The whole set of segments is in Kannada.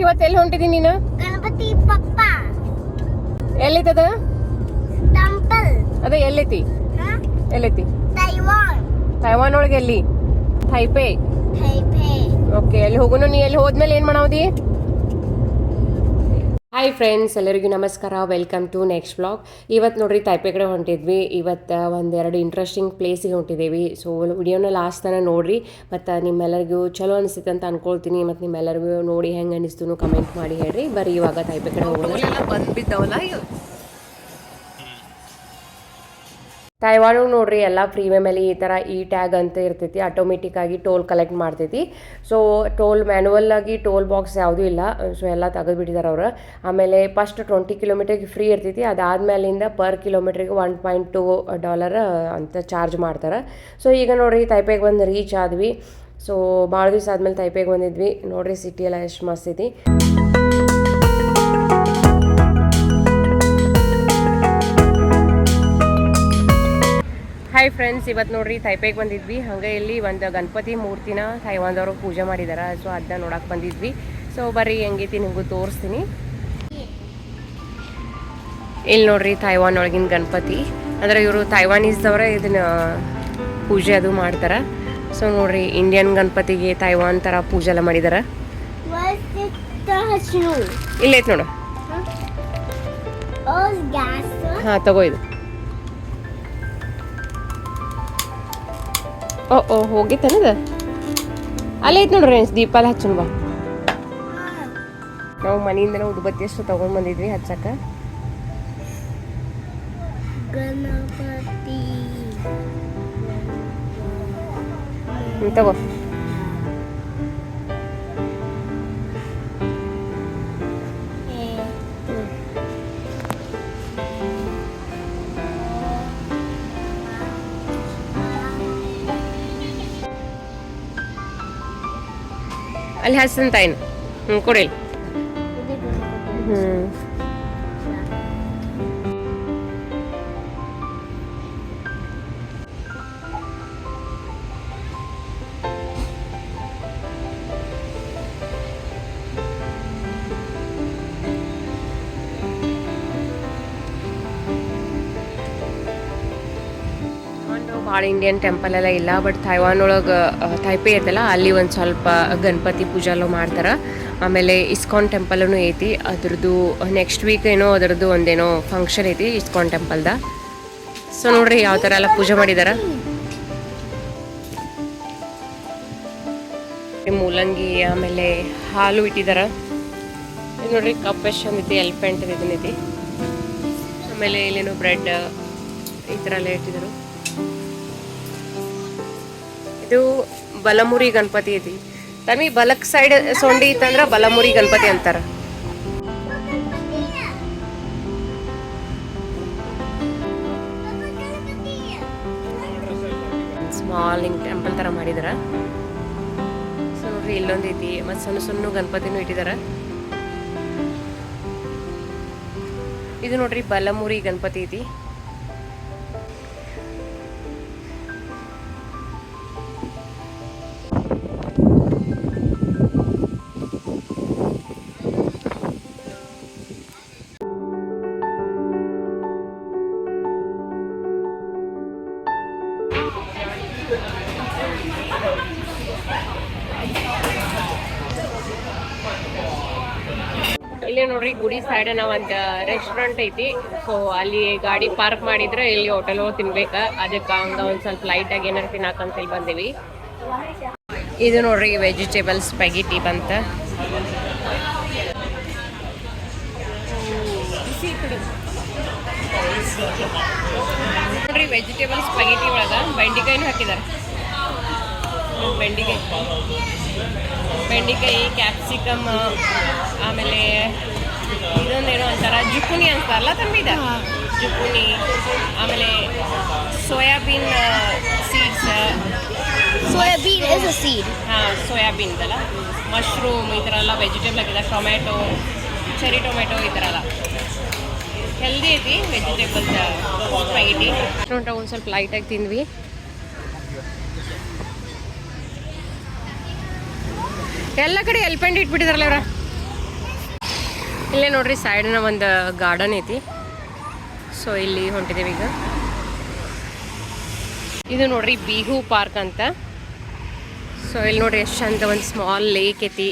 ಇವತ್ತು ಎಲ್ಲಿ ಹೊಂಟಿದ್ದೀನಿ ನೀನು? ಗಣಪತಿ ಪಪ್ಪ ಎಲ್ಲಿತ್ತದ ಟೆಂಪಲ್. ಅದೇ ಎಲ್ಲೈತಿ? ಎಲ್ಲೈತಿ? ತೈವಾನ್ ಒಳಗೆ ಎಲ್ಲಿ? ಥೈಪೆ. ಓಕೆ, ಅಲ್ಲಿ ಹೋಗೋಣ. ನೀ ಎಲ್ಲಿ ಹೋದ್ಮೇಲೆ ಏನು ಮಾಡೋದಿ? ಹಾಯ್ ಫ್ರೆಂಡ್ಸ್, ಎಲ್ಲರಿಗೂ ನಮಸ್ಕಾರ. Welcome to next blog. ಇವತ್ತು ನೋಡ್ರಿ ತೈಪೆ ಕಡೆ ಹೊಂಟಿದ್ವಿ. ಇವತ್ತು ಒಂದೆರಡು ಇಂಟ್ರೆಸ್ಟಿಂಗ್ ಪ್ಲೇಸಿಗೆ ಹೊಂಟಿದ್ದೀವಿ. ಸೊ ವಿಡಿಯೋನ ಲಾಸ್ಟ್ ತನಕ ನೋಡಿರಿ. ಮತ್ತು ನಿಮ್ಮೆಲ್ಲರಿಗೂ ಚಲೋ ಅನಿಸುತ್ತೆ ಅಂತ ಅನ್ಕೊಳ್ತೀನಿ. ಮತ್ತು ನಿಮ್ಮೆಲ್ಲರಿಗೂ ನೋಡಿ ಹೆಂಗೆ ಅನಿಸ್ತು ಕಮೆಂಟ್ ಮಾಡಿ ಹೇಳ್ರಿ. ಬರೀ ಇವಾಗ ತೈಪೆ ಕಡೆ ಹೋಗೋಣ. ಬಂದ್ಬಿದ್ದವಲ್ಲ ತೈವಾನು ನೋಡ್ರಿ, ಎಲ್ಲ ಫ್ರೀವೇ ಮೇಲೆ ಈ ಥರ ಈ ಟ್ಯಾಗ್ ಅಂತ ಇರ್ತೈತಿ. ಆಟೋಮೆಟಿಕ್ ಆಗಿ ಟೋಲ್ ಕಲೆಕ್ಟ್ ಮಾಡ್ತೈತಿ. ಸೊ ಟೋಲ್ ಮ್ಯಾನುವಲ್ ಆಗಿ ಟೋಲ್ ಬಾಕ್ಸ್ ಯಾವುದೂ ಇಲ್ಲ. ಸೊ ಎಲ್ಲ ತೆಗೆದುಬಿಟ್ಟಿದ್ದಾರೆ ಅವರು. ಆಮೇಲೆ ಫಸ್ಟ್ 20 ಕಿಲೋಮೀಟ್ರಿಗೆ ಫ್ರೀ ಇರ್ತೈತಿ. ಅದಾದ್ಮೇಲಿಂದ ಪರ್ ಕಿಲೋಮೀಟ್ರಿಗೆ $1.2 ಅಂತ ಚಾರ್ಜ್ ಮಾಡ್ತಾರೆ. ಸೊ ಈಗ ನೋಡ್ರಿ ತೈಪೆಗೆ ಬಂದು ರೀಚ್ ಆದ್ವಿ. ಸೊ ಭಾಳ ದಿವಸ ಆದ್ಮೇಲೆ ತೈಪೆಗೆ ಬಂದಿದ್ವಿ. ನೋಡ್ರಿ ಸಿಟಿ ಎಲ್ಲ ಎಷ್ಟು ಮಸ್ತ್ ಐತಿ. ಹಾಯ್ ಫ್ರೆಂಡ್ಸ್, ಇವತ್ತು ನೋಡ್ರಿ ತೈಪೆಗೆ ಬಂದಿದ್ವಿ. ಹಾಗೆ ಇಲ್ಲಿ ಒಂದು ಗಣಪತಿ ಮೂರ್ತಿನ ತೈವಾನ್ದವರು ಪೂಜೆ ಮಾಡಿದಾರೆ. ಸೊ ಅದನ್ನ ನೋಡಕ್ಕೆ ಬಂದಿದ್ವಿ. ಸೊ ಬರ್ರಿ ಹೆಂಗೈತಿ ನಿಮಗೂ ತೋರಿಸ್ತೀನಿ. ಇಲ್ಲಿ ನೋಡ್ರಿ ತೈವಾನ್ ಒಳಗಿನ ಗಣಪತಿ. ಅಂದರೆ ಇವರು ತೈವಾನೀಸ್ದವರೇ ಇದನ್ನ ಪೂಜೆ ಅದು ಮಾಡ್ತಾರೆ. ಸೊ ನೋಡ್ರಿ ಇಂಡಿಯನ್ ಗಣಪತಿಗೆ ತೈವಾನ್ ಥರ ಪೂಜೆ ಎಲ್ಲ ಮಾಡಿದಾರೆ. ಇಲ್ಲೈತೆ ನೋಡು. ಹಾಂ ತಗೋ ಇದು. ಓ ಹೋಗಿತ್ತೇನದ? ಅಲ್ಲೇ ಐತೆ ನೋಡ್ರಿ ದೀಪಾಲ ಹಚ್ಚನ್ ಬಾ. ನಾವು ಮನೆಯಿಂದನೇ ಉದ್ಬತ್ತಿ ಅಷ್ಟು ತಗೊಂಡ್ ಬಂದಿದ್ವಿ ಹಚ್ಚಕ್ಕ. ಗಣಪತಿ ತಗೋ. ಅಲ್ಲಿ ಹಚ್ಚಂತ ಏನು ಕೊಡಿ. ಭಾಳ ಇಂಡಿಯನ್ ಟೆಂಪಲ್ ಎಲ್ಲ ಇಲ್ಲ. ಬಟ್ ತೈವಾನ್ ಒಳಗೆ ತೈಪೆ ಐತಲ್ಲ, ಅಲ್ಲಿ ಒಂದು ಸ್ವಲ್ಪ ಗಣಪತಿ ಪೂಜೆ ಎಲ್ಲ ಮಾಡ್ತಾರೆ. ಆಮೇಲೆ ಇಸ್ಕಾನ್ ಟೆಂಪಲ್ನು ಐತಿ. ಅದ್ರದ್ದು ನೆಕ್ಸ್ಟ್ ವೀಕ್ ಏನೋ ಅದರದ್ದು ಒಂದೇನೋ ಫಂಕ್ಷನ್ ಐತಿ ಇಸ್ಕಾನ್ ಟೆಂಪಲ್ದ. ಸೊ ನೋಡ್ರಿ ಯಾವ ಥರ ಎಲ್ಲ ಪೂಜೆ ಮಾಡಿದಾರ. ಮೂಲಂಗಿ ಆಮೇಲೆ ಹಾಲು ಇಟ್ಟಿದಾರ. ಇದು ನೋಡ್ರಿ ಕಪ್ ಎಷ್ಟು ಚಂದ ಐತಿ. ಎಲಿಫೆಂಟ್ ಇದನ್ನೈತಿ. ಆಮೇಲೆ ಇಲ್ಲೇನೋ ಬ್ರೆಡ್ ಈ ಥರ ಎಲ್ಲ ಇಟ್ಟಿದ್ರು. ಇದು ಬಲಮುರಿ ಗಣಪತಿ ಐತಿ. ತಮ್ಮಿ ಬಲಕ್ ಸೈಡ್ ಸೊಂಡಿ ಇತ್ತಂದ್ರ ಬಲಮುರಿ ಗಣಪತಿ ಅಂತಾರ. ಸ್ಮಾಲ್ ಹಿಂಗ್ ಟೆಂಪಲ್ ತರ ಮಾಡಿದಾರ. ಸೊ ನೋಡ್ರಿ ಇಲ್ಲೊಂದ್ ಐತಿ. ಮತ್ ಸಣ್ಣ ಸಣ್ಣ ಗಣಪತಿನೂ ಇಟ್ಟಿದಾರ. ಇದು ನೋಡ್ರಿ ಬಲಮುರಿ ಗಣಪತಿ ಐತಿ. ಇಲ್ಲಿ ನೋಡ್ರಿ ಗುಡಿ ಸೈಡ್ ಒಂದು ರೆಸ್ಟೋರೆಂಟ್ ಐತಿ. ಸೊ ಅಲ್ಲಿ ಗಾಡಿ ಪಾರ್ಕ್ ಮಾಡಿದ್ರೆ ಇಲ್ಲಿ ಹೋಟೆಲ್ ಹೋಗಿ ತಿನ್ಬೇಕ. ಅದಕ್ಕೆ ಹಂಗ ಒಂದ್ ಸ್ವಲ್ಪ ಲೈಟ್ ಆಗಿ ಏನಾರು ತಿನ್ನಾಕಂತ ಇಲ್ಲಿ ಬಂದಿವಿ. ಇದು ನೋಡ್ರಿ ವೆಜಿಟೇಬಲ್ ಸ್ಪೆಗಿಟಿ ಬಂತ. ನೋಡ್ರಿ ವೆಜಿಟೇಬಲ್ ಸ್ಪೆಗಿಟಿ ಒಳಗ ಬೆಂಡಿಕಾಯಿನೂ ಹಾಕಿದಾರೆ. ಬೆಂಡಿಕಾಯಿ, ಕ್ಯಾಪ್ಸಿಕಮ್, ಆಮೇಲೆ ಇದೊಂದೇನೋ ಅಂತಾರ ಜುಕುನಿ ಅಂತಾರಲ್ಲ ತಂಬಿದ ಜುಕುನಿ. ಆಮೇಲೆ soybean seeds. Soybean is a seed. ಹಾಂ, ಸೋಯಾಬೀನ್ ಇದಲ್ಲ. ಮಶ್ರೂಮ್ ಈ ಥರ ಎಲ್ಲ ವೆಜಿಟೇಬಲ್ ಹಾಕಿದ. ಟೊಮೆಟೊ, ಚೆರಿ ಟೊಮೆಟೊ ಈ ಥರ ಎಲ್ಲ ಹೆಲ್ದಿ ಐತಿ ವೆಜಿಟೇಬಲ್ಸ್ ಸ್ಪೈಟಿ. ಒಂದು ಸ್ವಲ್ಪ ಲೈಟಾಗಿ ತಿಂದ್ವಿ. ಎಲ್ಲ ಕಡೆ ಎಲ್ಪೆಂಡ್ ಇಟ್ಬಿಟ್ಟಿದಾರಲ್ಲ ಅವ್ರ. ಇಲ್ಲೇ ನೋಡ್ರಿ ಸೈಡ್ನ ಒಂದು ಗಾರ್ಡನ್ ಐತಿ. ಸೊ ಇಲ್ಲಿ ಹೊಂಟಿದ್ದೇವೆ ಈಗ. ಇದು ನೋಡ್ರಿ ಬಿಹು ಪಾರ್ಕ್ ಅಂತ. ಸೊ ಇಲ್ಲಿ ನೋಡ್ರಿ ಎಷ್ಟು ಚಂದ ಒಂದು ಸ್ಮಾಲ್ ಲೇಕ್ ಐತಿ.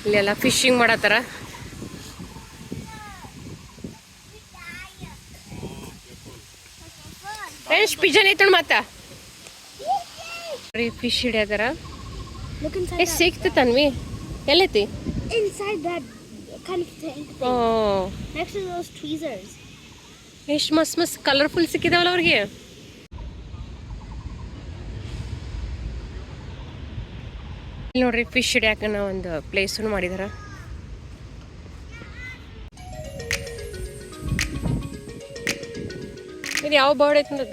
ಇಲ್ಲೆಲ್ಲ ಫಿಶಿಂಗ್ ಮಾಡತ್ತಾರ. ಫ್ರೆಂಡ್ಸ್ ಪಿಜನ್ ಐತ ಮತ್ತ ಫಿಶ್ ಹಿಡಿಯತಾರ. ಸಿಕ್ತು Tanvi ಎಲ್ಲೈತಿ? Inside that kind of thing. Next to those tweezers. ಎಷ್ಟು ಮಸ್ತ್ ಮಸ್ತ್ ಕಲರ್ಫುಲ್ ಸಿಕ್ಕಿದಾವಲ್ಲ ಅವ್ರಿಗೆ. ಇಲ್ಲಿ ನೋಡ್ರಿ ಫಿಶ್ ಹಿಡಿಯಾಕನ ಒಂದು ಪ್ಲೇಸನ್ನು ಮಾಡಿದಾರ. ಇದು ಯಾವ ಬರ್ಡ್ ಐತಿ ಅಂದ್ರೆ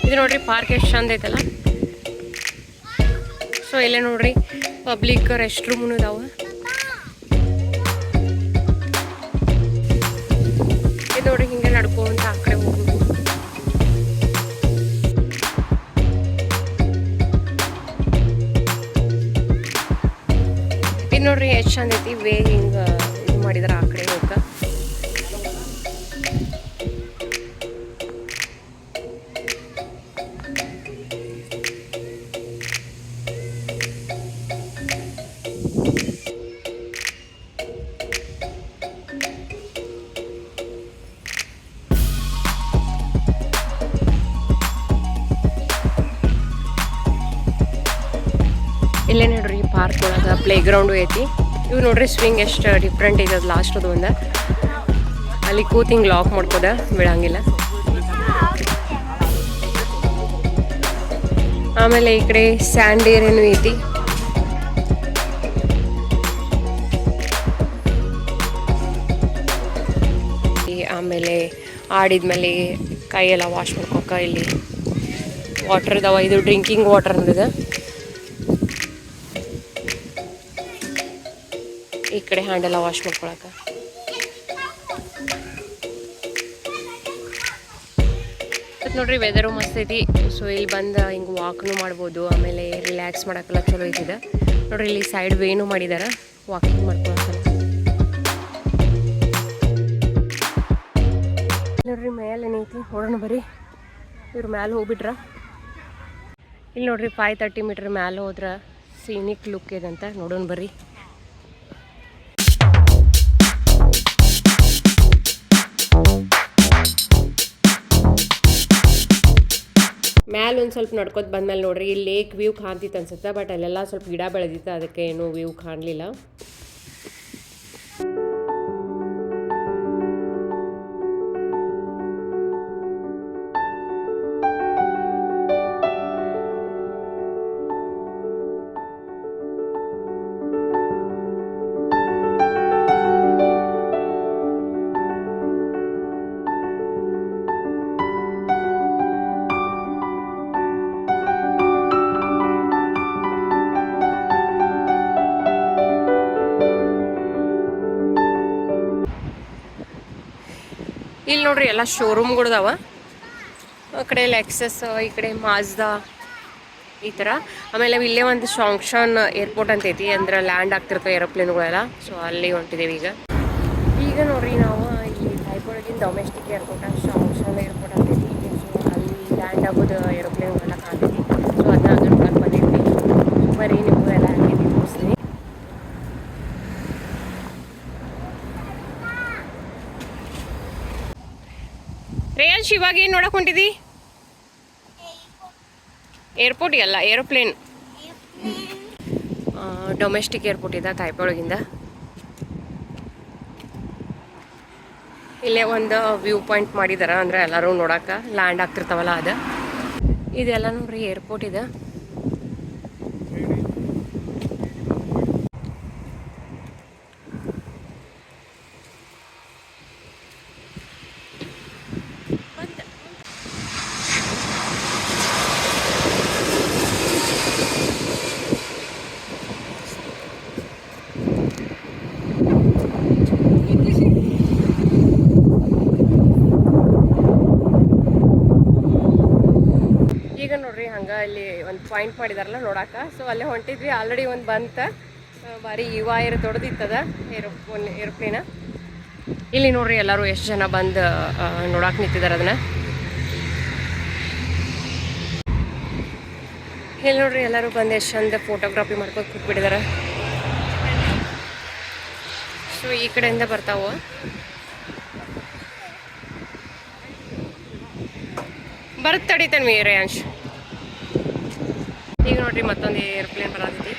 ಇದು ನೋಡ್ರಿ ಪಾರ್ಕ್ ಎಷ್ಟು ಚಂದ ಐತಲ್ಲ. ಸೊ ಇಲ್ಲೇ ನೋಡ್ರಿ ಪಬ್ಲಿಕ್ ರೆಸ್ಟ್ ರೂಮ್ನು ಇದಾವ. ಇದು ನೋಡ್ರಿ ಹಿಂಗೆ ನಡ್ಕೊಂತ ಆ ಕಡೆ ಹೋಗುದು. ಇದು ನೋಡ್ರಿ ಎಷ್ಟು ಚಂದ ಐತಿ. ವೇ ಹಿಂಗೆ ಇದು ಮಾಡಿದಾರ ಆ ಕಡೆ ಹೋಗಕ್ಕೆ. ಇಲ್ಲೇ ನೋಡ್ರಿ ಪಾರ್ಕ್ ಒಳಗೆ ಪ್ಲೇ ಗ್ರೌಂಡು ಐತಿ. ಇವು ನೋಡ್ರಿ ಸ್ವಿಂಗ್ ಎಷ್ಟು ಡಿಫ್ರೆಂಟ್ ಇದೆ. ಅದು ಲಾಸ್ಟ್ ಅದು ಒಂದು ಅಲ್ಲಿ ಕೂತ್ ಹಿಂಗೆ ಲಾಕ್ ಮಾಡ್ಕೋದ ಬಿಡಂಗಿಲ್ಲ. ಆಮೇಲೆ ಈ ಕಡೆ ಸ್ಯಾಂಡ್ ಏರಿಯಾನು ಐತಿ. ಆಮೇಲೆ ಆಡಿದ್ಮೇಲೆ ಕೈಯೆಲ್ಲ ವಾಶ್ ಮಾಡ್ಕೊಕ ಇಲ್ಲಿ ವಾಟರ್ ಇದಾವ. ಇದು ಡ್ರಿಂಕಿಂಗ್ ವಾಟರ್ ಅಂದಿದೆ. ಈ ಕಡೆ ಹ್ಯಾಂಡೆಲ್ಲ ವಾಶ್ ಮಾಡ್ಕೊಳಕ. ನೋಡ್ರಿ ವೆದರು ಮಸ್ತ್ ಐತಿ. ಸೊ ಇಲ್ಲಿ ಬಂದು ಹಿಂಗೆ ವಾಕ್ನು ಮಾಡ್ಬೋದು. ಆಮೇಲೆ ರಿಲ್ಯಾಕ್ಸ್ ಮಾಡೋಕ್ಕೆಲ್ಲ ಚಲೋ ಐತಿದೆ. ನೋಡ್ರಿ ಇಲ್ಲಿ ಸೈಡ್ ವೇನು ಮಾಡಿದಾರ ವಾಕಿಂಗ್ ಮಾಡ್ಕೊಳಕ್ಕಲ್ಲ. ನೋಡ್ರಿ ಮೇಲೆ ಏನೈತಿ ನೋಡೋಣ ಬರ್ರಿ. ಇವ್ರ ಮ್ಯಾಲೆ ಹೋಗ್ಬಿಟ್ರ. ಇಲ್ಲಿ ನೋಡ್ರಿ 530 ಮೀಟ್ರ್ ಮ್ಯಾಲೆ ಹೋದ್ರೆ ಸೀನಿಕ್ ಲುಕ್ ಇದಂತ. ನೋಡೋಣ ಬರ್ರಿ. ಮ್ಯಾಲೆ ಒಂದು ಸ್ವಲ್ಪ ನಡ್ಕೋತ ಬಂದ್ಮೇಲೆ ನೋಡ್ರಿ ಇಲ್ಲಿ ಲೇಕ್ ವ್ಯೂ ಕಾಣ್ತಿತ್ತು ಅನ್ಸುತ್ತೆ. ಬಟ್ ಅಲ್ಲೆಲ್ಲ ಸ್ವಲ್ಪ ಗಿಡ ಬೆಳೆದಿತ್ತು, ಅದಕ್ಕೆ ಏನೂ ವ್ಯೂ ಕಾಣಲಿಲ್ಲ. ಇಲ್ಲಿ ನೋಡ್ರಿ ಎಲ್ಲ ಶೋರೂಮ್ಗಳದಾವ. ಆ ಕಡೆ ಲೆಕ್ಸಸ್, ಈ ಕಡೆ ಮಾಜ್ದಾ ಈ ಥರ. ಆಮೇಲೆ ಇಲ್ಲೇ ಒಂದು ಶಾಂಕ್ಷನ್ ಏರ್ಪೋರ್ಟ್ ಅಂತ ಐತಿ, ಅಂದ್ರೆ ಲ್ಯಾಂಡ್ ಆಗ್ತಿರ್ತವೆ ಏರೋಪ್ಲೇನ್ಗಳೆಲ್ಲ. ಸೊ ಅಲ್ಲಿ ಹೊಂಟಿದ್ದೇವೆ ಈಗ ನೋಡ್ರಿ ನಾವು ಇಲ್ಲಿ ತಾಯ್ಕೊಳಗಿನ ಡೊಮೆಸ್ಟಿಕ್ ಏರ್ಪೋರ್ಟ್ ಶಾಂಕ್ಷನ್ ಏರ್ಪೋರ್ಟ್ ಅಂತ ಐತಿ. ಸೊ ಅಲ್ಲಿ ಲ್ಯಾಂಡ್ ಆಗೋದು ಏರೋಪ್ಲೇನ್ಗಳೆಲ್ಲ ಕಾಣ್ತೈತಿ. ಸೊ ಅದನ್ನ ನೋಡಕ್ಕೆ ಬಂದಿದ್ವಿ. ಬರೀ ನೀವು ಎಲ್ಲ ಹಾಕಿದ್ವಿ ತೋರಿಸ್ತೀನಿ. ರೇಯನ್ಶ್ ಇವಾಗ ಏನು ನೋಡಕ್ ಹೊಂಟಿದಿ? ಏರ್ಪೋರ್ಟ್ ಅಲ್ಲ, ಏರೋಪ್ಲೇನ್. ಡೊಮೆಸ್ಟಿಕ್ ಏರ್ಪೋರ್ಟ್ ಇದೆ ತಾಯ್ಪೆ ಒಳಗಿಂದ. ಇಲ್ಲೇ ಒಂದು ವ್ಯೂ ಪಾಯಿಂಟ್ ಮಾಡಿದಾರ, ಅಂದ್ರೆ ಎಲ್ಲರೂ ನೋಡಕ್ಕೆ ಲ್ಯಾಂಡ್ ಆಗ್ತಿರ್ತಾವಲ್ಲ ಅದು. ಇದೆಲ್ಲ ನೋಡ್ರಿ ಏರ್ಪೋರ್ಟ್ ಇದೆ. ಈಗ ನೋಡ್ರಿ ಹಂಗೆ ಅಲ್ಲಿ ಒಂದು ಪಾಯಿಂಟ್ ಮಾಡಿದಾರಲ್ಲ ನೋಡಾಕ, ಸೊ ಅಲ್ಲೇ ಹೊಂಟಿದ್ವಿ. ಆಲ್ರೆಡಿ ಒಂದು ಬಂತ, ಭಾರಿ ಯುವ ದೊಡ್ಡದಿತ್ತದ ಏರೋಪ್ಲೇನ. ಇಲ್ಲಿ ನೋಡ್ರಿ ಎಲ್ಲರೂ ಎಷ್ಟು ಜನ ಬಂದು ನೋಡಾಕ್ ನಿಂತಿದ್ದಾರೆ ಅದನ್ನ. ಇಲ್ಲಿ ನೋಡ್ರಿ ಎಲ್ಲರೂ ಬಂದು ಎಷ್ಟು ಚಂದ ಫೋಟೋಗ್ರಾಫಿ ಮಾಡ್ಕೊಂಡು ಕೂತ್ಬಿಟ್ಟಿದ್ದಾರೆ. ಸೊ ಈ ಕಡೆಯಿಂದ ಬರ್ತಾವ. ಬರುತ್ತೆ ತಡಿತಾನೆ ರೇಯಾಂಶ್. ಈಗ ನೋಡ್ರಿ ಮತ್ತೊಂದು ಏರೋಪ್ಲೇನ್ ಬರತೈತಿ.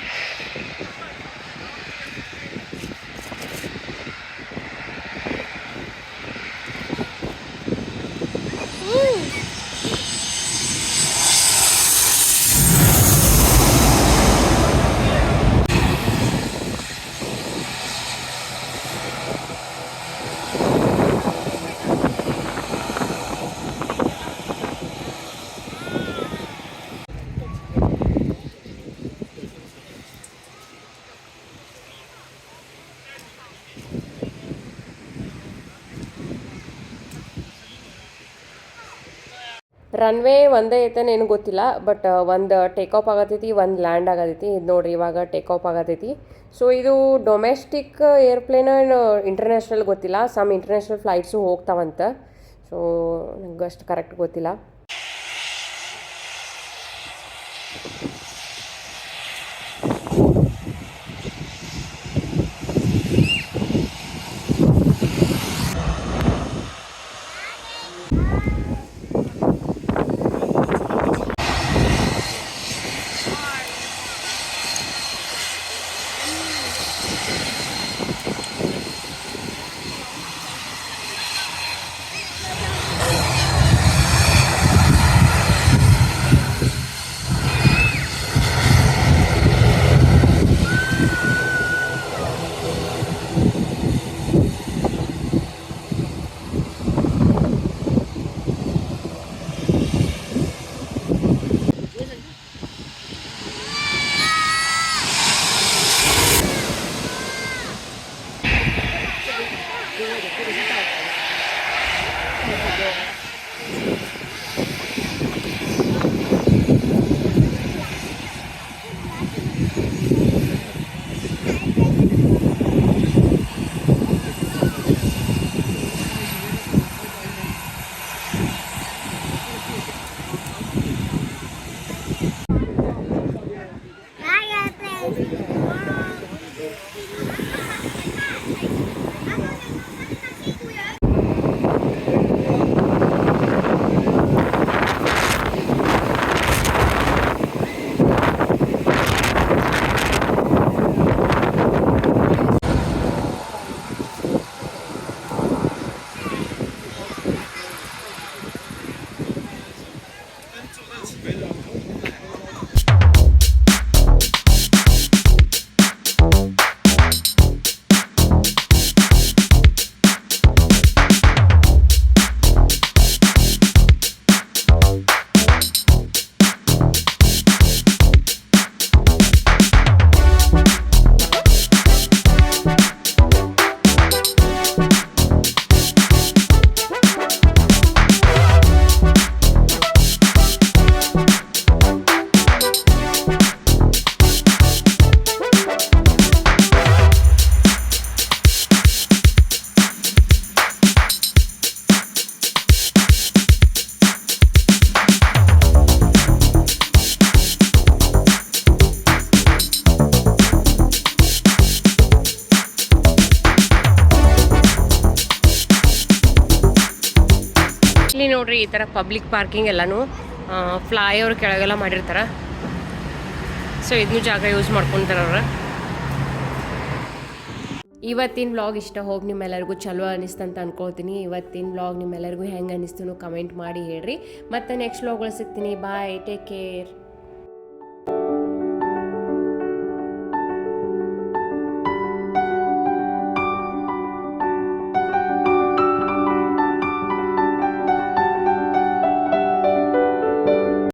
ರನ್ವೇ ಒಂದೇ ಐತೇನು ಏನು ಗೊತ್ತಿಲ್ಲ, ಬಟ್ ಒಂದು ಟೇಕ್ ಆಫ್ ಆಗತೈತಿ, ಒಂದು ಲ್ಯಾಂಡ್ ಆಗತೈತಿ. ಇದು ನೋಡ್ರಿ ಇವಾಗ ಟೇಕ್ ಆಫ್ ಆಗತೈತಿ. ಸೊ ಇದು ಡೊಮೆಸ್ಟಿಕ್ ಏರ್ಪ್ಲೇನ್ ಇಂಟರ್ನ್ಯಾಷನಲ್ ಗೊತ್ತಿಲ್ಲ. ಸಮ್ ಇಂಟರ್ನ್ಯಾಷನಲ್ ಫ್ಲೈಟ್ಸು ಹೋಗ್ತಾವಂತ. ಸೊ ನಂಗೆ ಅಷ್ಟು ಕರೆಕ್ಟ್ ಗೊತ್ತಿಲ್ಲ. ಇಲ್ಲಿ ನೋಡ್ರಿ ಈ ಥರ ಪಬ್ಲಿಕ್ ಪಾರ್ಕಿಂಗ್ ಎಲ್ಲನೂ ಫ್ಲೈ ಓವರ್ ಕೆಳಗೆಲ್ಲ ಮಾಡಿರ್ತಾರೆ. ಸೊ ಇದನ್ನು ಜಾಗ ಯೂಸ್ ಮಾಡ್ಕೊತಾರೆ ಅವ್ರು. ಇವತ್ತಿನ ವ್ಲಾಗ್ ಇಷ್ಟ ಹೋಗಿ ನಿಮ್ಮೆಲ್ಲರಿಗೂ ಚಲೋ ಅನಿಸ್ತಂತ ಅನ್ಕೊಳ್ತೀನಿ. ಇವತ್ತಿನ ವ್ಲಾಗ್ ನಿಮ್ಮೆಲ್ಲರಿಗೂ ಹೆಂಗೆ ಅನಿಸ್ತು ಕಮೆಂಟ್ ಮಾಡಿ ಹೇಳ್ರಿ. ಮತ್ತೆ ನೆಕ್ಸ್ಟ್ ವ್ಲಾಗ್ಗಳು ಸಿಗ್ತೀನಿ. ಬಾಯ್, ಟೇಕ್ ಕೇರ್.